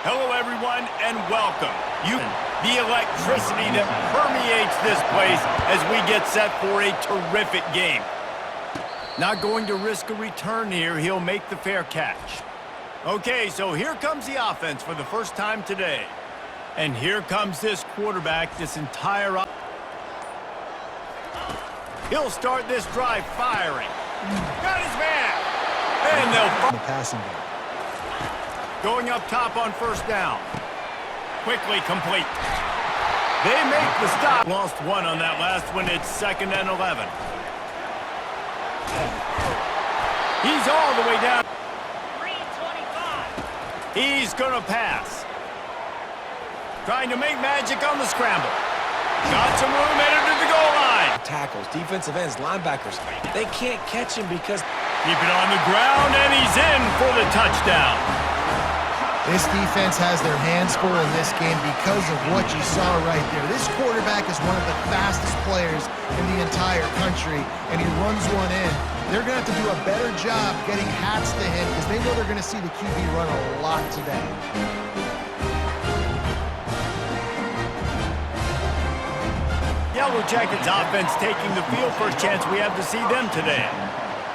Hello, everyone, and welcome. The electricity that permeates this place as we get set for a terrific game. Not going to risk a return here. He'll make the fair catch. Okay, so here comes the offense for the first time today. And here comes this quarterback, this entire... He'll start this drive firing. Got his man. And they'll... The passing game. Going up top on first down. Quickly complete. They make the stop. Lost one on that last one. It's 2nd and 11. He's all the way down. 325. He's going to pass. Trying to make magic on the scramble. Got some room headed to the goal line. Tackles, defensive ends, linebackers, they can't catch him because... Keep it on the ground, and he's in for the touchdown. This defense has their hands full in this game because of what you saw right there. This quarterback is one of the fastest players in the entire country, and he runs one in. They're going to have to do a better job getting hats to him because they know they're going to see the QB run a lot today. Yellow Jackets offense taking the field. First chance we have to see them today.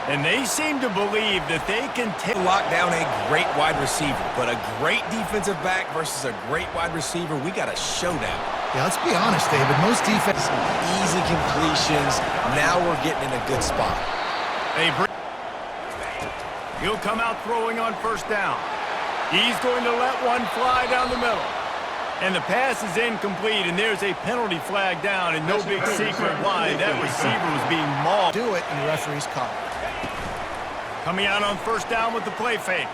And they seem to believe that they can lock down a great wide receiver, but a great defensive back versus a great wide receiver, we got a showdown. Yeah, let's be honest, David. Most defense... Easy completions. Now we're getting in a good spot. He'll come out throwing on first down. He's going to let one fly down the middle. And the pass is incomplete, and there's a penalty flag down, and no big secret why that receiver was being mauled. Do it, and the referee's caught. Coming out on first down with the play fake.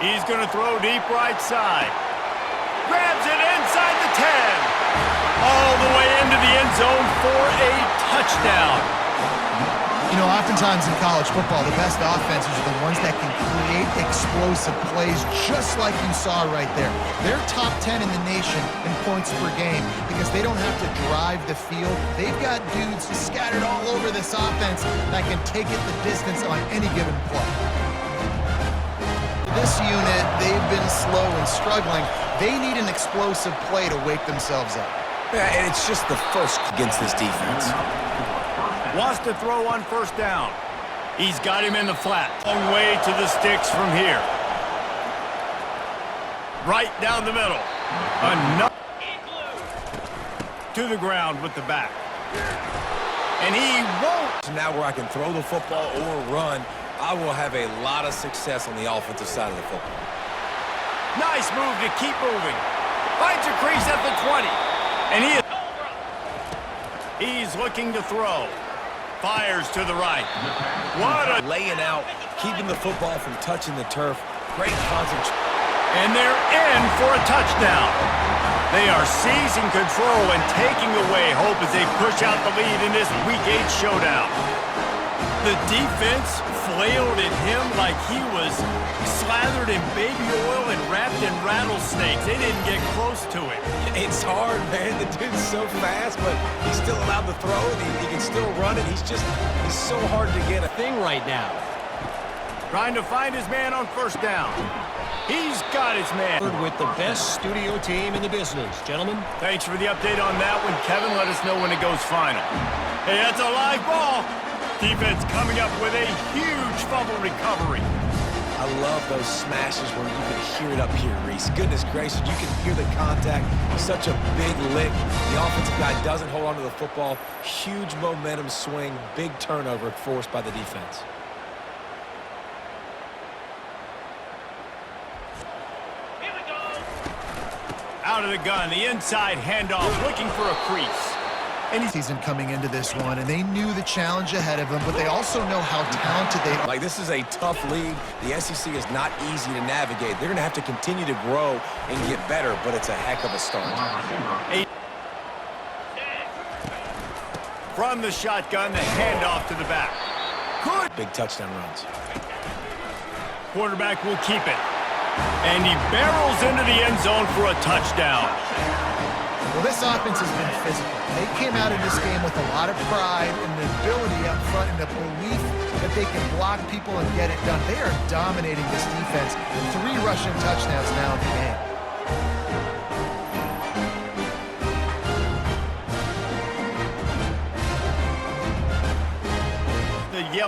He's going to throw deep right side. Grabs it inside the 10. All the way into the end zone for a touchdown. You know, oftentimes in college football, the best offenses are the ones that can create explosive plays just like you saw right there. They're top 10 in the nation in points per game because they don't have to drive the field. They've got dudes scattered all over this offense that can take it the distance on any given play. This unit, they've been slow and struggling. They need an explosive play to wake themselves up. Yeah, and it's just the first against this defense. Wants to throw on first down. He's got him in the flat. Long way to the sticks from here. Right down the middle. Enough. To the ground with the back. And he won't. So now where I can throw the football or run, I will have a lot of success on the offensive side of the football. Nice move to keep moving. Finds a crease at the 20. And he's looking to throw. Fires to the right. What a... Laying out, keeping the football from touching the turf. Great concentration. And they're in for a touchdown. They are seizing control and taking away hope as they push out the lead in this Week 8 showdown. The defense flailed at him like he was slathered in baby oil and wrapped in rattlesnakes. They didn't get close to it. It's hard, man. The dude's so fast, but he's still allowed to throw, and he can still run it. He's so hard to get a thing right now. Trying to find his man on first down. He's got his man. With the best studio team in the business, gentlemen. Thanks for the update on that one, Kevin. Let us know when it goes final. Hey, that's a live ball. Defense coming up with a huge fumble recovery. I love those smashes where you can hear it up here, Reese. Goodness gracious, you can hear the contact. Such a big lick. The offensive guy doesn't hold on to the football. Huge momentum swing, big turnover forced by the defense. Here we go. Out of the gun, the inside handoff, looking for a crease. Any season coming into this one, and they knew the challenge ahead of them, but they also know how talented they are. Like, this is a tough league. The SEC is not easy to navigate. They're going to have to continue to grow and get better, but it's a heck of a start. From the shotgun, the handoff to the back. Good. Big touchdown runs. Quarterback will keep it. And he barrels into the end zone for a touchdown. Well, this offense has been physical. They came out of this game with a lot of pride and the ability up front and the belief that they can block people and get it done. They are dominating this defense. 3 rushing touchdowns now in the game.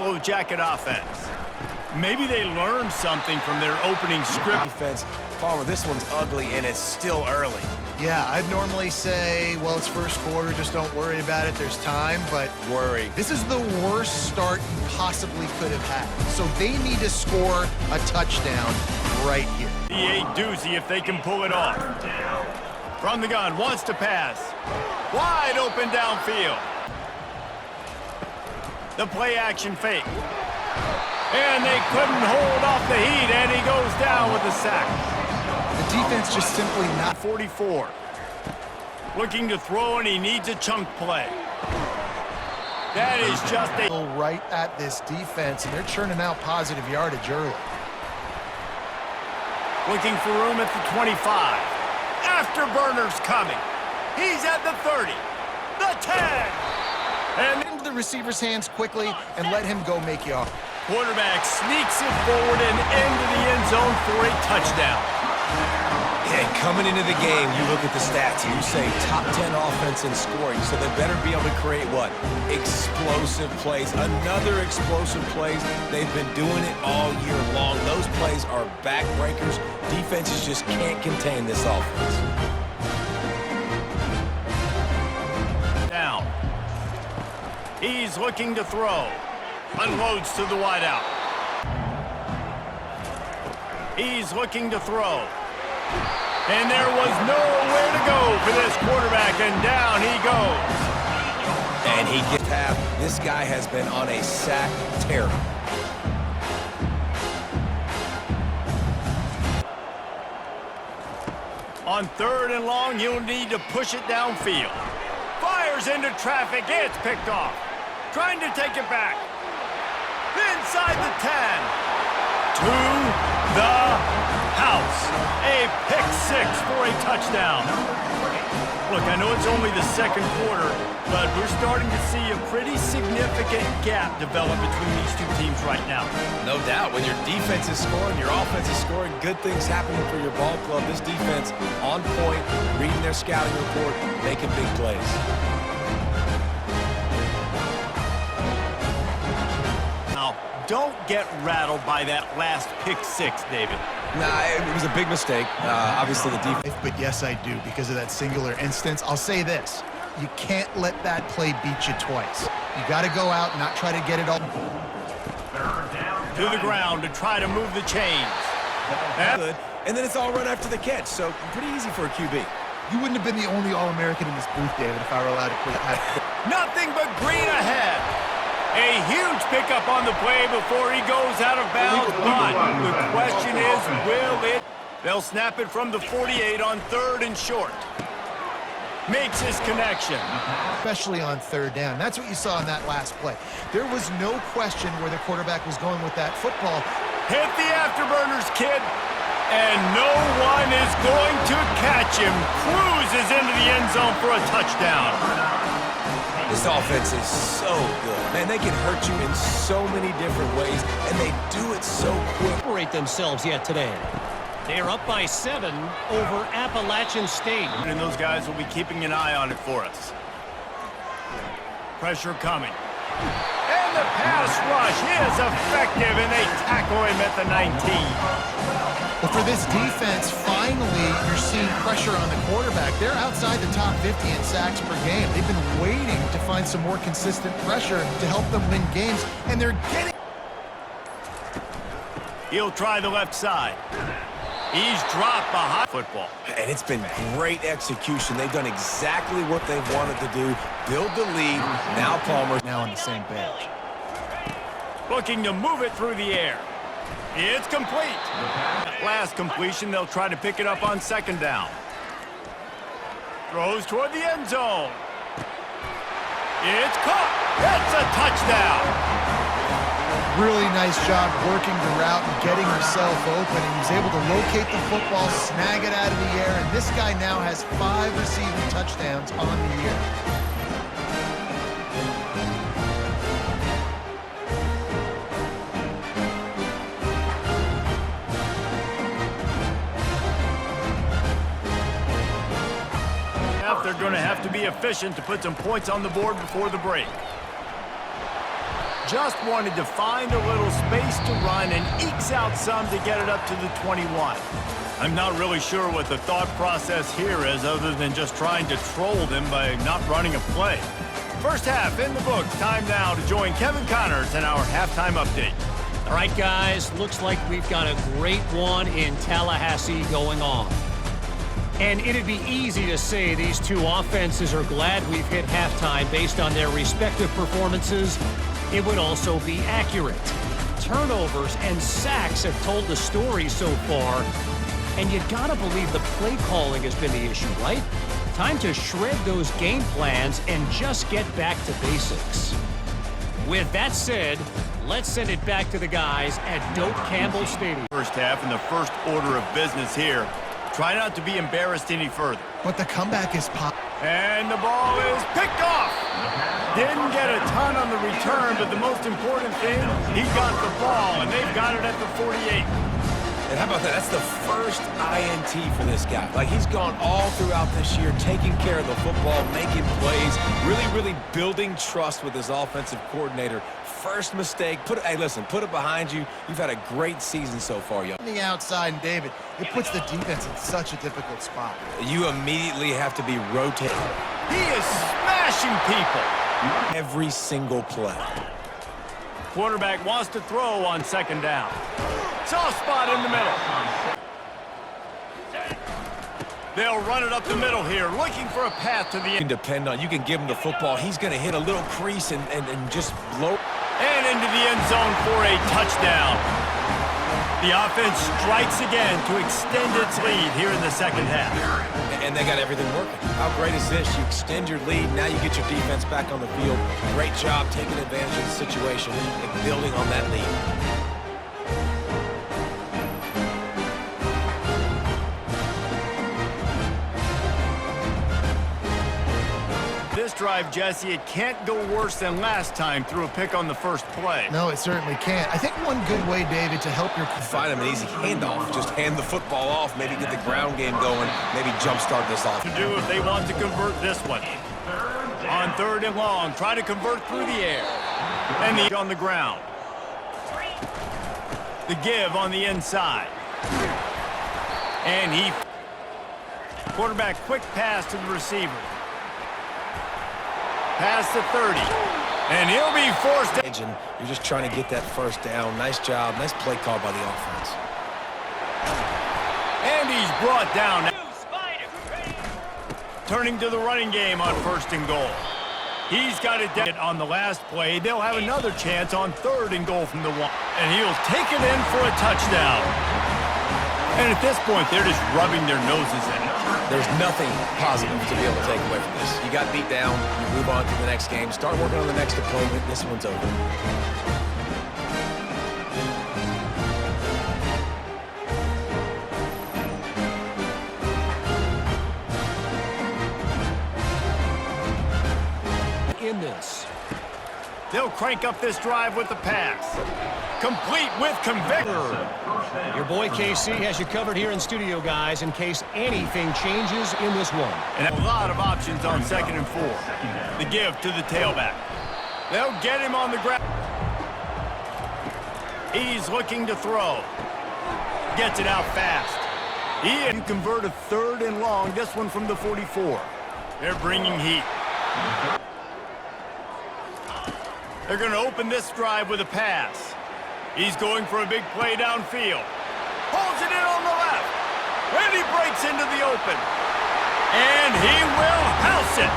Yellow Jacket offense. Maybe they learned something from their opening script. Defense. Palmer, this one's ugly, and it's still early. Yeah, I'd normally say, well, it's first quarter, just don't worry about it, there's time, but Worry. this is the worst start you possibly could have had. So they need to score a touchdown right here. The 8 doozy if they can pull it off. From the gun, wants to pass. Wide open downfield. The play action fake. And they couldn't hold off the heat, and he goes down with a sack. The defense just simply not. 44. Looking to throw, and he needs a chunk play. That is just a... Right at this defense, and they're churning out positive yardage early. Looking for room at the 25. Afterburner's coming. He's at the 30. The 10. And Into the receiver's hands quickly and let him go make you off. quarterback sneaks it forward and into the end zone for a touchdown. And coming into the game, you look at the stats and you say top 10 offense in scoring, so they better be able to create what? Explosive plays. Another explosive plays. They've been doing it all year long. Those plays are backbreakers. Defenses just can't contain this offense. Down. He's looking to throw. Unloads to the wideout. He's looking to throw. And there was nowhere to go for this quarterback, and down he goes. And he gets half. This guy has been on a sack tear. On 3rd and long, he'll need to push it downfield. Fires into traffic. It's picked off. Trying to take it back. Inside the 10. To the house. A pick 6 for a touchdown. Look, I know it's only the second quarter, but we're starting to see a pretty significant gap develop between these two teams right now. No doubt. When your defense is scoring, your offense is scoring, good things happening for your ball club. This defense on point, reading their scouting report, making big plays. Now, don't get rattled by that last pick 6, David. Nah, it was a big mistake. Obviously, the defense. But yes, I do, because of that singular instance. I'll say this. You can't let that play beat you twice. You got to go out and not try to get it all. To the ground to try to move the chains. Good. And then it's all run after the catch, so pretty easy for a QB. You wouldn't have been the only All-American in this booth, David, if I were allowed to put it. Nothing but green ahead. A huge pickup on the play before he goes out of bounds, but the question is, will it? They'll snap it from the 48 on 3rd and short. Makes his connection. Especially on 3rd down. That's what you saw in that last play. There was no question where the quarterback was going with that football. Hit the afterburners, kid. And no one is going to catch him. Cruises into the end zone for a touchdown. This offense is so good. Man, they can hurt you in so many different ways, and they do it so quick. Separate themselves yet today. They are up by 7 over Appalachian State. And those guys will be keeping an eye on it for us. Pressure coming. And the pass rush is effective, and they tackle him at the 19. But for this defense, finally, you're seeing pressure on the quarterback. They're outside the top 50 in sacks per game. They've been waiting to find some more consistent pressure to help them win games, and they're getting... He'll try the left side. He's dropped behind football. And it's been great execution. They've done exactly what they've wanted to do. Build the lead. Now Palmer. Now on the same page. Looking to move it through the air. It's complete. Last completion, they'll try to pick it up on 2nd down. Throws toward the end zone. It's caught. It's a touchdown. Really nice job working the route and getting himself open. And he was able to locate the football, snag it out of the air, and this guy now has 5 receiving touchdowns on the year. They're going to have to be efficient to put some points on the board before the break. just wanted to find a little space to run and ekes out some to get it up to the 21. I'm not really sure what the thought process here is other than just trying to troll them by not running a play. First half in the books. Time now to join Kevin Connors in our halftime update. All right, guys, looks like we've got a great one in Tallahassee going on. And it'd be easy to say these two offenses are glad we've hit halftime based on their respective performances. It would also be accurate. Turnovers and sacks have told the story so far. And you gotta believe the play calling has been the issue, right? Time to shred those game plans and just get back to basics. With that said, let's send it back to the guys at Doak Campbell Stadium. First half and the first order of business here. Try not to be embarrassed any further. But the comeback is pop. And the ball is picked off. Didn't get a ton on the return, but the most important thing, he got the ball, and they've got it at the 48. And how about that? That's the first INT for this guy. Like, he's gone all throughout this year, taking care of the football, making plays, really building trust with his offensive coordinator. First mistake. Hey, listen, put it behind you. You've had a great season so far, young. On the outside, and David, it puts the defense in such a difficult spot. You immediately have to be rotating. He is smashing people. Every single play. Quarterback wants to throw on second down. Soft spot in the middle. They'll run it up the middle here, looking for a path to the end. You can depend on, you can give him the football. He's going to hit a little crease and just blow. And into the end zone for a touchdown. The offense strikes again to extend its lead here in the second half. And they got everything working. How great is this? You extend your lead, now you get your defense back on the field. Great job taking advantage of the situation and building on that lead. This drive, Jesse, it can't go worse than last time through a pick on the first play. No, it certainly can't. I think one good way, David, to help your... Find him an easy handoff. Just hand the football off, maybe get the ground game going, maybe jumpstart this off. To do if they want to convert this one. On third and long, try to convert through the air. And the on the ground. The give on the inside. And he... Quarterback quick pass to the receiver. Pass to 30. And he'll be forced to... You're just trying to get that first down. Nice job. Nice play call by the offense. And he's brought down. Turning to the running game on first and goal. He's got it down on the last play. They'll have another chance on third and goal from the one. And he'll take it in for a touchdown. And at this point, they're just rubbing their noses in it. There's nothing positive to be able to take away from this. You got beat down, you move on to the next game, start working on the next opponent. This one's over. In this. They'll crank up this drive with the pass. Complete with conviction. Your boy KC has you covered here in studio, guys, in case anything changes in this one. And a lot of options on second and 4. The give to the tailback. They'll get him on the ground. He's looking to throw. Gets it out fast. He can convert a third and long, this one from the 44. They're bringing heat. They're going to open this drive with a pass. He's going for a big play downfield. Holds it in on the left. And he breaks into the open. And he will house it.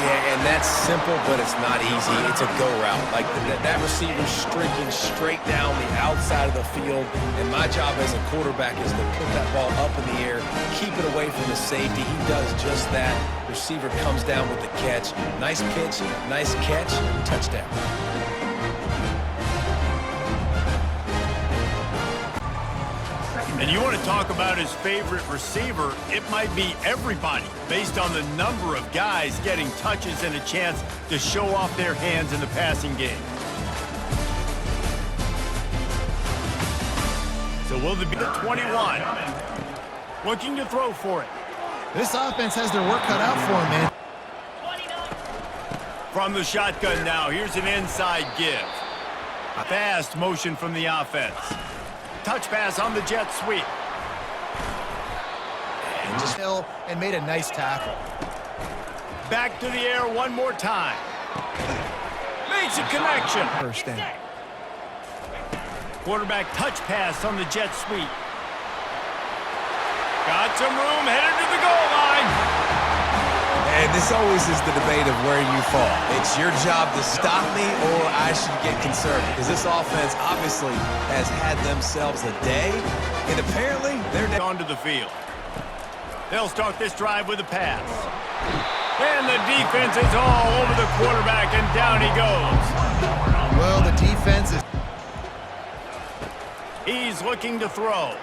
Yeah, and that's simple, but it's not easy. It's a go route. Like, that receiver's streaking straight down the outside of the field, and my job as a quarterback is to put that ball up in the air, keep it away from the safety. He does just that. Receiver comes down with the catch. Nice pitch, nice catch, touchdown. And you want to talk about his favorite receiver, it might be everybody, based on the number of guys getting touches and a chance to show off their hands in the passing game. So will it be the 21? Looking to throw for it. This offense has their work cut out for them, man. From the shotgun now, here's an inside give. A fast motion from the offense. Touch pass on the jet sweep. And just hill and made a nice tackle. Back to the air one more time. Makes a connection. First down. Quarterback touch pass on the jet sweep. Got some room, headed to the goal line. And this always is the debate of where you fall. It's your job to stop me or I should get conservative. Because this offense obviously has had themselves a day. And apparently they're onto the field. They'll start this drive with a pass. And the defense is all over the quarterback, and down he goes. Well, the defense is... He's looking to throw.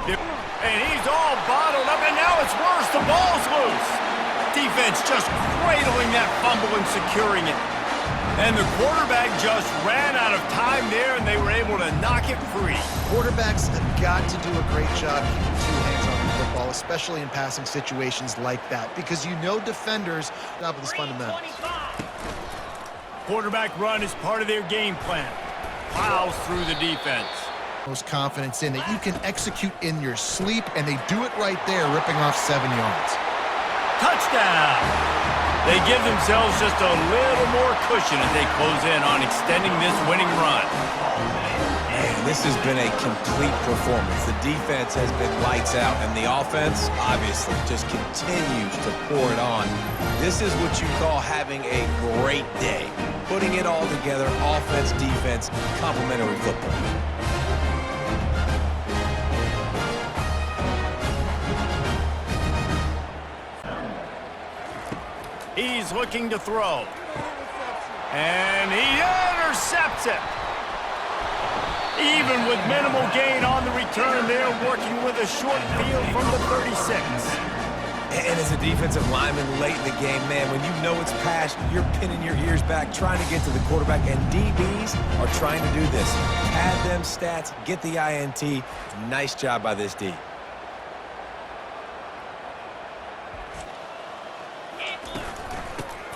And he's all bottled up, and now it's worse. The ball's loose. Defense just cradling that fumble and securing it. And the quarterback just ran out of time there, and they were able to knock it free. Quarterbacks have got to do a great job keeping two hands on the football, especially in passing situations like that, because you know defenders stop with this fundamentals. Quarterback run is part of their game plan. Plows through the defense. Most confidence in that you can execute in your sleep, and they do it right there, ripping off 7 yards. Touchdown! They give themselves just a little more cushion as they close in on extending this winning run. Man, this has been a complete performance. The defense has been lights out, and the offense, obviously, just continues to pour it on. This is what you call having a great day. Putting it all together, offense, defense, complementary football. He's looking to throw. And he intercepts it. Even with minimal gain on the return, they're working with a short field from the 36. And as a defensive lineman late in the game, man, when you know it's past, you're pinning your ears back, trying to get to the quarterback, and DBs are trying to do this. Pad them stats, get the INT. Nice job by this D.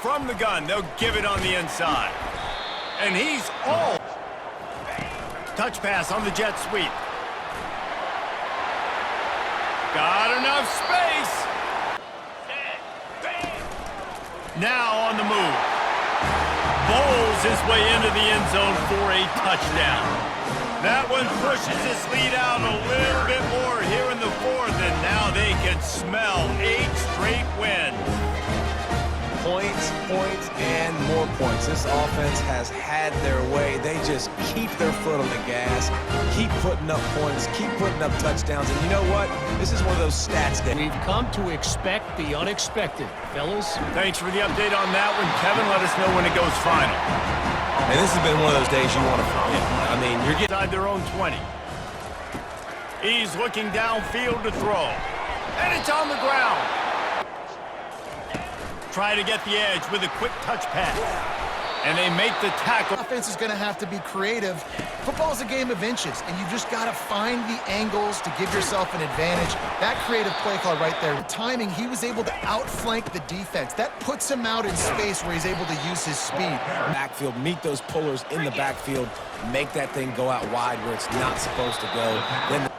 From the gun, they'll give it on the inside. And he's all. Touch pass on the jet sweep. Got enough space. Now on the move. Bowls his way into the end zone for a touchdown. That one pushes this lead out a little bit more here in the fourth, and now they can smell 8 straight wins. Points, points, and more points. This offense has had their way. They just keep their foot on the gas, keep putting up points, keep putting up touchdowns. And you know what? This is one of those stats that We've come to expect the unexpected, fellas. Thanks for the update on that one, Kevin. Let us know when it goes final. and this has been one of those days you want to forget. I mean, you're getting inside their own 20. He's looking downfield to throw. And it's on the ground. Try to get the edge with a quick touch pass. And they make the tackle. Offense is going to have to be creative. Football is a game of inches, and you've just got to find the angles to give yourself an advantage. That creative play call right there. The timing, he was able to outflank the defense. That puts him out in space where he's able to use his speed. backfield, meet those pullers in the backfield, make that thing go out wide where it's not supposed to go. Then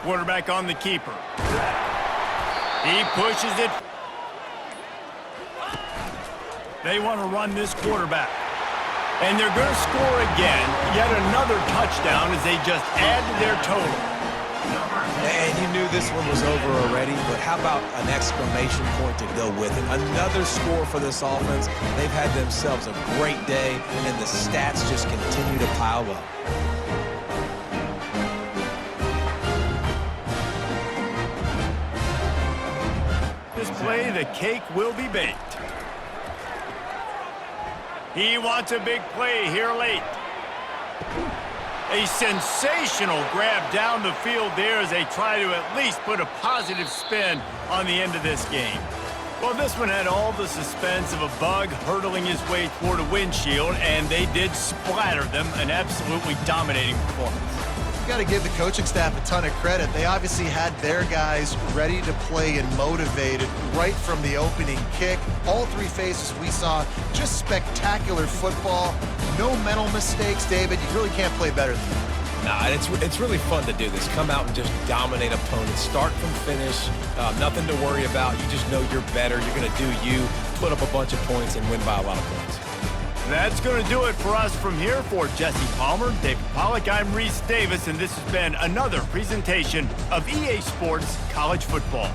Quarterback on the keeper. He pushes it. They want to run this quarterback. And they're going to score again. Yet another touchdown as they just add to their total. And you knew this one was over already, but how about an exclamation point to go with it? Another score for this offense. They've had themselves a great day, and the stats just continue to pile up. This play, the cake will be baked. He wants a big play here late. A sensational grab down the field there as they try to at least put a positive spin on the end of this game. Well, this one had all the suspense of a bug hurtling his way toward a windshield, and they did splatter them, an absolutely dominating performance. you've got to give the coaching staff a ton of credit. They obviously had their guys ready to play and motivated right from the opening kick. All three phases we saw, just spectacular football. No mental mistakes, David. You really can't play better than that. Nah, and it's really fun to do this. Come out and just dominate opponents. Start from finish. Nothing to worry about. You just know you're better. You're going to do you, put up a bunch of points, and win by a lot of points. That's going to do it for us from here. For Jesse Palmer, David Pollack, I'm Reese Davis, and this has been another presentation of EA Sports College Football.